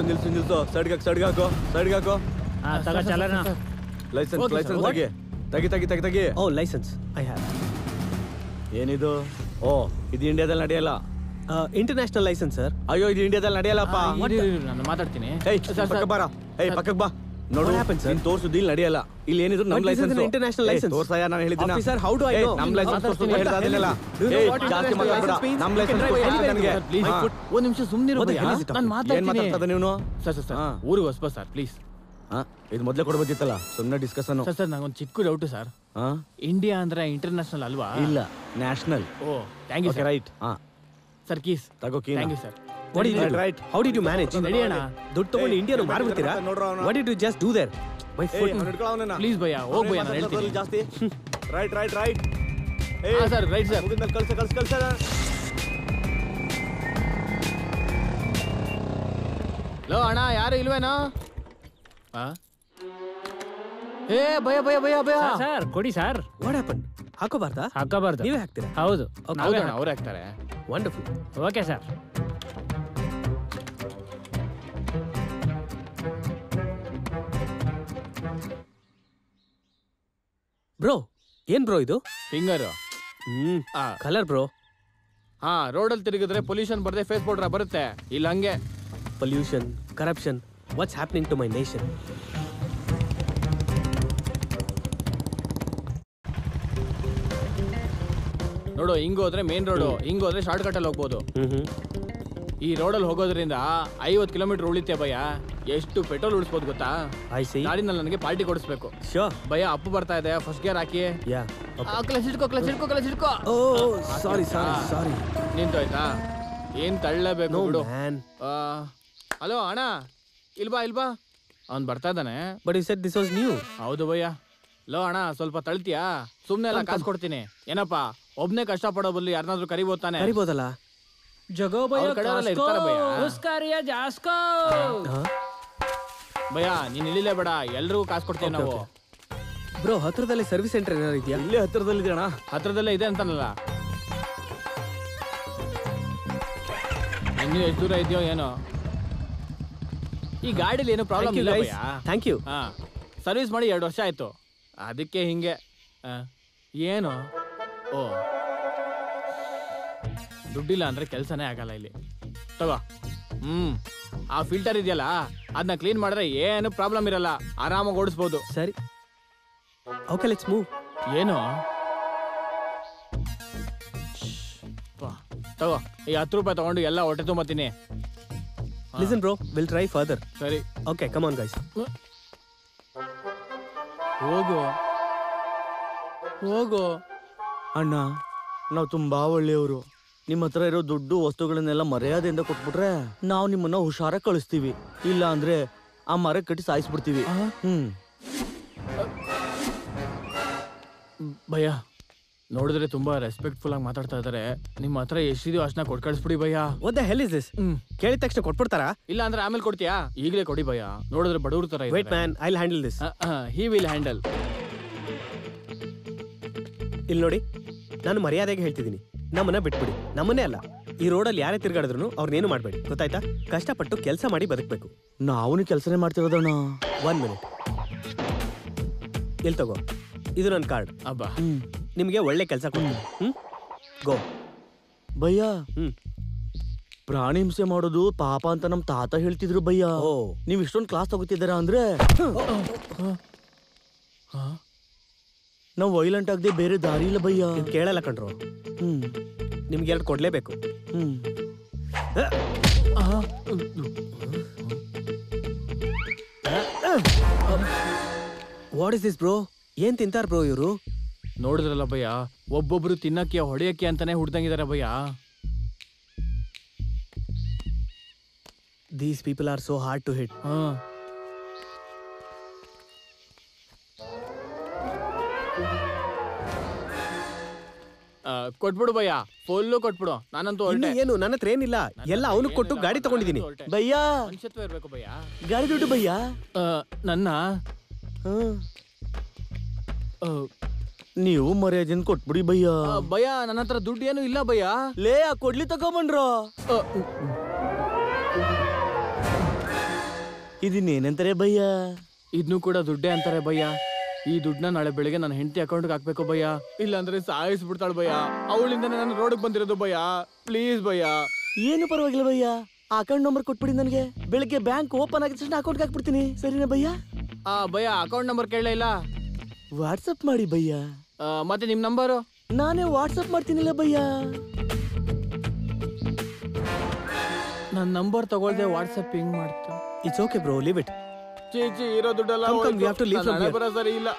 ನಿಲ್ಸು ಸೈಡ್ಗೆ ಹಾಕೋ ಲೈಸೆನ್ಸ್ ತೆಗಿ. Oh license I have. ಏನಿದು? ಓ ಇದು ಇಂಡಿಯಾದಲ್ಲಿ ನಡೆಯಲ್ಲ. International license sir. ಅಯ್ಯೋ ಇದು ಇಂಡಿಯಾದಲ್ಲಿ ನಡೆಯಲ್ಲಪ್ಪ. ನಾನು ಮಾತಾಡ್ತೀನಿ. ನೋಡು ನೀನ್ ತೋರ್ಸುದು ಇಲ್ಲಿ ನಡೆಯಲ್ಲ. ಇಲ್ಲಿ ಏನಿದ್ರು ನಮ್ ಲೈಸೆನ್ಸ್ ಇಂಟರ್ನ್ಯಾಷನಲ್ ಲೈಸೆನ್ಸ್ ತೋರ್ಸಯ್ಯ. ನಾನು ಹೇಳಿದ್ದೀನಿ officer, how do I know? ನಮ್ ಲೈಸೆನ್ಸ್ ತೋರ್ಸುದು ಹೇಳಿದಾದಿಲ್ಲ. ಜಾಸ್ತಿ ಮಾತಾಡ್ಬೇಡ. ನಮ್ ಲೈಸೆನ್ಸ್ ನನಗೆ ಒಂದ್ ನಿಮಿಷ ಸುಮ್ಮನಿರು. ನಾನು ಮಾತಾಡ್ತೀನಿ. ನೀವು ಸರ್ ಊರಿಗೆ ಹೊಸಬ ಸರ್, ಪ್ಲೀಸ್. ಇದು ಮೊದಲೇ ಕೊಡ್ಬೋದಿತ್ತಲ್ಲ, ಸುಮ್ಮನೆ ಡಿಸ್ಕಷನ್. ಸರ್ ನಂಗೊಂದು ಚಿಕ್ಕ ಡೌಟ್ ಸರ್. ಇಂಡಿಯಾ ಅಂದ್ರೆ ಇಂಟರ್ನ್ಯಾಷನಲ್ ಅಲ್ವಾ? ಇಲ್ಲ, national. Oh thank you. Right. Sir keys ತಗೋ. Thank you sir. What did you do? Right. How did you manage? Ready ಅಣ್ಣ. ದುಡ್ಡು ತಗೊಂಡು ಇಂಡಿಯಾನು ಮಾರ್ಬಿಡ್ತೀರಾ? What did you just do there? My foot. Please bhaiya, ಹೋಗ್ ಭಯ್ಯ, ನಾನು ಹೇಳ್ತೀನಿ. ಜಾಸ್ತಿ. ರೈಟ್. Sir right sir. ಮುಗಿದ್ಮೇಲೆ ಕಳ್ಸ. ಲೋ ಅಣ್ಣ, ಯಾರು ಇಲ್ವೇನೋ? ಏ ಭಯ ಸರ್ ಕೊಡಿ ಸರ್. What happened? ಹಾಕೋಬಾರ್ದಾ? ಹಾಕಬಾರ್ದು. ನೀವೇ ಹಾಕ್ತೀರಾ? ಹೌದು. ಅವ್ರು ಹಾಕ್ತಾರೆ. ವಂಡರ್ಫುಲ್. Okay sir. ಬ್ರೋ ಏನ್ ಬ್ರೋ ಇದು? ಫಿಂಗರ್. Colour bro. ರೋಡಲ್ಲಿ ತಿರುಗಿದ್ರೆ ಪೊಲ್ಯೂಷನ್ ಬರ್ದೆ ಫೇಸ್ ಪೌಡರ್ ಬರುತ್ತೆ. ಇಲ್ಲ ಹಂಗೆ pollution, corruption, what's happening to my nation? ನೋಡು, ಹಿಂಗ್ ಹೋದ್ರೆ ಮೇನ್ ರೋಡು, ಹಿಂಗ್ ಹೋದ್ರೆ ಶಾರ್ಟ್ ಕಟ್ ಅಲ್ಲಿ ಹೋಗ್ಬೋದು. ಈ ರೋಡಲ್ಲಿ ಹೋಗೋದ್ರಿಂದ 50 ಕಿಲೋಮೀಟರ್ ಉಳಿತೆ ಭಯ. ಎಷ್ಟು ಪೆಟ್ರೋಲ್ ಉಳಿಸ್ಬೋದು ಗೊತ್ತಾ? ಗಾಡಿನಲ್ಲಿ ನನಗೆ ಪಾರ್ಟಿ ಕೊಡಿಸ್ಬೇಕು. ಭಯ ಅಪ್ಪು ಬರ್ತಾ ಇದೆ, ಫಸ್ಟ್ ಗೇರ್ ಹಾಕಿ. ಕ್ಲಚ್ ಹಿಡ್ಕೋ. ಸಾರಿ. ನಿಂತೋಯ್ತಾ? ಏನ್ ತಳ್ಳಬೇಕು ಬಿಡು. ಹಲೋ ಅಣ್ಣ, ಇಲ್ಬಾ ಅವ್ನ್ ಬರ್ತಾ ಇದ್ದಾನೆ. But you said this was new. ಹೌದು ಭಯ್ಯ. ಲೋ ಅಣ್ಣ, ಸ್ವಲ್ಪ ತಳ್ತೀಯಾ? ಸುಮ್ನೆ ಎಲ್ಲ ಕಾಸು ಕೊಡ್ತೀನಿ. ಏನಪ್ಪಾ, ಒಬ್ನೇ ಕಷ್ಟ ಪಡೋ ಬದಲು ಯಾರನ್ನಾದ್ರೂ ಕರಿಬೋದಲ್ಲ. ಜಗೋ ಭಯ ಇರ್ತಾರೆ ಭಯ. ನೀನ್ ಇಳಿಲೇ ಬೇಡ, ಎಲ್ರಿಗೂ ಕಾಸು ಕೊಡ್ತೀವಿ ನಾವು. ಬ್ರೋ, ಹತ್ರದಲ್ಲಿ ಸರ್ವಿಸ್ ಸೆಂಟರ್ ಏನಾರು ಇದೆಯಾ? ಇಲ್ಲೇ ಹತ್ರದಲ್ಲಿ ಇದೆ ಅಣ್ಣ. ಹತ್ರದಲ್ಲೇ ಇದೆ ಅಂತನಲ್ಲ. ಇನ್ನು ಎಷ್ಟು ದೂರ ಇದೆಯೋ ಏನೋ. ಈ ಗಾಡಿಲಿ ಏನೋ ಪ್ರಾಬ್ಲಮ್ ಇಲ್ಲ ಭಯ. Thank you. ಸರ್ವಿಸ್ ಮಾಡಿ 2 ವರ್ಷ ಆಯ್ತು. ಅದಕ್ಕೆ ಹಿಂಗೆ. ಏನು? ಓ, ದುಡ್ಡಿಲ್ಲ ಅಂದ್ರೆ ಕೆಲ್ಸನೇ ಆಗಲ್ಲ ಇಲ್ಲಿ. ತಗೋ. ಆ ಫಿಲ್ಟರ್ ಇದೆಯಲ್ಲ, ಅದನ್ನ ಕ್ಲೀನ್ ಮಾಡಿದ್ರೆ ಏನು ಪ್ರಾಬ್ಲಮ್ ಇರಲ್ಲ, ಆರಾಮಾಗಿ ಓಡಿಸ್ಬೋದು. ಸರಿ, ಓಕೆ, ಲೆಟ್ಸ್ ಮೂವ್. ಏನು? ತಗೋ, ಈ 10 ರೂಪಾಯಿ ತಗೊಂಡು ಎಲ್ಲ ಹೊಟ್ಟೆ ತುಂಬತೀನಿ. Listen bro, will try further. ಸರಿ, ಓಕೆ, ಕಮ್ ಆನ್ ಗೈಸ್. ಹೋಗು ಅಣ್ಣ, ನಾವು ತುಂಬಾ ಒಳ್ಳೆಯವರು. ನಿಮ್ಮ ಹತ್ರ ಇರೋ ದುಡ್ಡು ವಸ್ತುಗಳನ್ನೆಲ್ಲ ಮರ್ಯಾದೆಯಿಂದ ಕೊಟ್ಬಿಟ್ರೆ ನಾವು ನಿಮ್ಮನ್ನ ಹುಷಾರ ಕಳಿಸ್ತೀವಿ. ಇಲ್ಲ ಅಂದ್ರೆ ಆ ಮರ ಕಟ್ಟಿ ಸಾಯಿಸ್ಬಿಡ್ತೀವಿ. ಭಯ್ಯ, ನೋಡಿದ್ರೆ ತುಂಬಾ ರೆಸ್ಪೆಕ್ಟ್ಫುಲ್ ಆಗಿ ಮಾತಾಡ್ತಾ ಇದಾರೆ. ನಿಮ್ಮ ಹತ್ರ ಎಷ್ಟಿದೆಯೋ ಅಷ್ಟನ್ನ ಕೊಟ್ಟು ಕಳಿಸ್ಬಿಡಿ ಭಯ್ಯ. What the hell is this? ಕೇಳಿದ ತಕ್ಷಣ ಕೊಟ್ಬಿಡ್ತಾರಾ? ಇಲ್ಲ ಅಂದ್ರೆ ಆಮೇಲೆ ಕೊಡ್ತೀಯಾ? ಈಗಲೇ ಕೊಡಿ ಭಯ್ಯ. ನೋಡಿದ್ರೆ ಬಡವ್ರ ತರ. Wait man, I will handle this. He will handle. ಇಲ್ಲಿ ನೋಡಿ, ನಾನು ಮರ್ಯಾದೆಗೆ ಹೇಳ್ತಿದ್ದೀನಿ, ನಮ್ಮನ್ನ ಬಿಟ್ಬಿಡಿ. ನಮ್ಮನ್ನೇ ಅಲ್ಲ, ಈ ರೋಡಲ್ಲಿ ಯಾರೇ ತಿರ್ಗಾಡಿದ್ರು ಅವ್ರನ್ನೇನು ಮಾಡಬೇಡಿ, ಗೊತ್ತಾಯ್ತಾ? ಕಷ್ಟಪಟ್ಟು ಕೆಲಸ ಮಾಡಿ ಬದುಕಬೇಕು. ನಾವು ಕೆಲಸನೇ ಮಾಡ್ತಿರೋದಣ್ಣ. 1 ಮಿನಿಟ್, ಇಲ್ಲಿ ತಗೋ, ಇದು ನನ್ನ ಕಾರ್ಡ್. ಅಬ್ಬಾ, ನಿಮಗೆ ಒಳ್ಳೆ ಕೆಲಸ ಕೊಡ್ತೀನಿ. ಗೋ ಭಯ್ಯ. ಪ್ರಾಣಿ ಹಿಂಸೆ ಮಾಡೋದು ಪಾಪ ಅಂತ ನಮ್ ತಾತ ಹೇಳ್ತಿದ್ರು ಭಯ್ಯ. ನೀವ್ ಇಷ್ಟೊಂದು ಕ್ಲಾಸ್ ತಗೋತಿದ್ದೀರಾ ಅಂದ್ರೆ ನಾವು ವೈಲೆಂಟ್ ಆಗದೆ ಬೇರೆ ದಾರಿ ಇಲ್ಲ ಭಯ್ಯ. ಕೇಳಲ್ಲ ಕಣ್ರು. ನಿಮ್ಗೆ 2 ಕೊಡ್ಲೇಬೇಕು. What is this bro? ಏನ್ ತಿಂತಾರ ಬ್ರೋ ಇವರು? ನೋಡಿದ್ರಲ್ಲ ಭಯ್ಯ, ಒಬ್ಬೊಬ್ರು ತಿನ್ನಕ್ಕೆ ಹೊಡೆಯಕ್ಕೆ ಅಂತಾನೆ ಹುಡ್ದಂಗಿದಾರೆ bhaiya. These people are so hard to hit. ಕೊಟ್ಬಿಡು ಭಯ್ಯ, ಫುಲ್ಲು ಕೊಟ್ಬಿಡು. ನಾನಂತೂ ಏನು, ನನ್ನ ಹತ್ರ ಏನಿಲ್ಲ, ಎಲ್ಲ ಅವನು ಕೊಟ್ಟು ಗಾಡಿ ತಗೊಂಡಿದ್ದೀನಿ. ಭಯ್ಯ, ಮನುಷ್ಯತ್ವ ಇರ್ಬೇಕು ಭಯ್ಯ. ಗಾಡಿ ದುಡ್ಡು ಭಯ್ಯ. ನನ್ನ ನೀವು ಮರ್ಯಾದೆನ್ ಕೊಟ್ಬಿಡಿ ಭಯ್ಯ. ಭಯ್ಯ, ನನ್ನ ಹತ್ರ ದುಡ್ಡು ಏನು ಇಲ್ಲ ಭಯ್ಯ. ಲೇ, ಕೊಡ್ಲಿ ತಗೊಂಬಂಡ್ರ. ಇದನ್ನೇನಂತಾರೆ ಭಯ್ಯ? ಇದನ್ನು ಕೂಡ ದುಡ್ಡೇ ಅಂತಾರೆ ಭಯ್ಯ. ಈ ದುಡ್ಡನ್ನ ನಾಳೆ ಬೆಳಿಗ್ಗೆ ನನ್ನ ಹೆಂಡತಿ ಅಕೌಂಟ್ಗೆ ಹಾಕ್ಬೇಕು ಭಯ್ಯ, ಇಲ್ಲಾಂದ್ರೆ ಸಾಯಿಸ್ಬಿಡ್ತಾಳ ಭಯ್ಯ. ಅವಳಿಂದಾನೆ ನಾನು ರೋಡ್ಗೆ ಬಂದಿರೋದು ಭಯ್ಯ. ಪ್ಲೀಸ್ ಭಯ್ಯ. ಏನು ಪರವಾಗಿಲ್ಲ ಭಯ್ಯ, ಅಕೌಂಟ್ ನಂಬರ್ ಕೊಟ್ಬಿಡಿ ನನಗೆ. ಬೆಳಿಗ್ಗೆ ಬ್ಯಾಂಕ್ ಓಪನ್ ಆಗಿದ ತಕ್ಷಣ ಅಕೌಂಟ್ಗೆ ಹಾಕ್ಬಿಡ್ತೀನಿ, ಸರಿನಾ ಭಯ್ಯ? ಭಯ್ಯ ಅಕೌಂಟ್ ನಂಬರ್ ಕೇಳಲೇ ಇಲ್ಲ. ವಾಟ್ಸಪ್ ಮಾಡಿ ಭಯ್ಯ. ಮತ್ತೆ ನಿಮ್ ನಂಬರು? ನಾನೇ ವಾಟ್ಸಪ್ ಮಾಡ್ತೀನಿಲ್ಲ ಭಯ್ಯ. ನನ್ನ ನಂಬರ್ ತಗೊಳ್ದೆ ವಾಟ್ಸಪ್ ಹಿಂಗ್ ಮಾಡ್ತಾ. It's okay bro, leave it. ಚೀಚಿ ಇರೋ ದುಡ್ಡೆಲ್ಲ Come, we have to leave from here. ಸರಿ ಇಲ್ಲ.